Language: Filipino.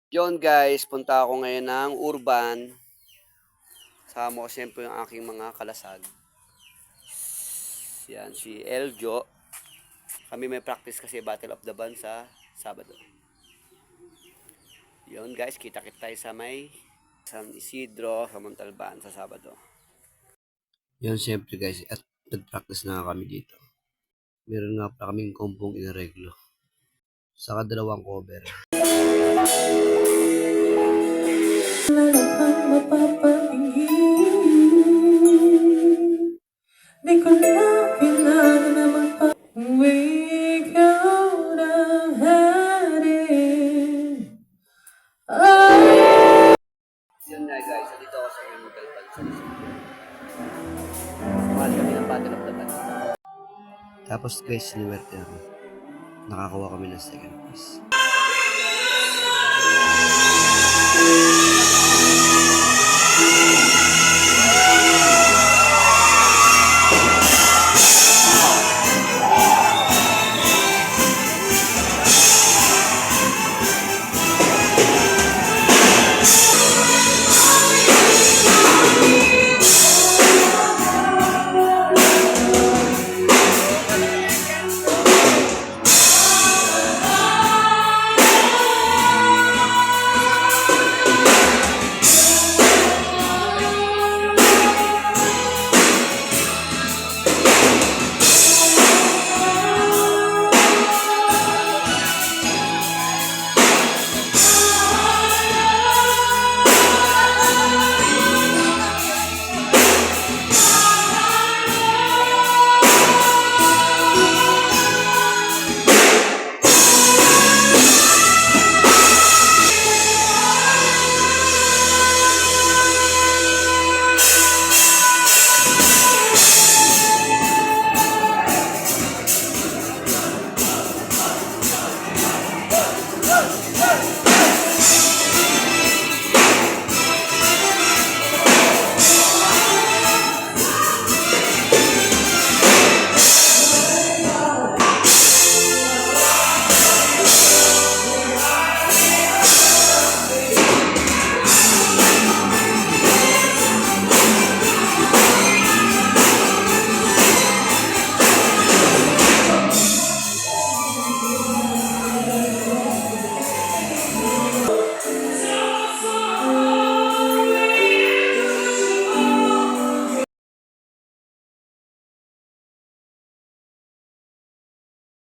Yon guys, punta ako ngayon ng Urban. Sama ko siyempre yung aking mga kalasag. Yan, si Eljo. Kami may practice kasi Battle of the Band sa Sabado. Yon guys, kita-kita tayo sa may San Isidro, sa Montalban sa Sabado. Yon siyempre guys, at nag-practice na kami dito. Meron nga pa kaming kompong inareglo. Saka dalawang cover. Di ko na kailangan na ikaw na harin. Yun nga guys, dito ako sa Montalban sa Isidro. Sumali kami ng Battle of the Band. Tapos guys, sinuwerte ako. Nakakuha kami ng second place.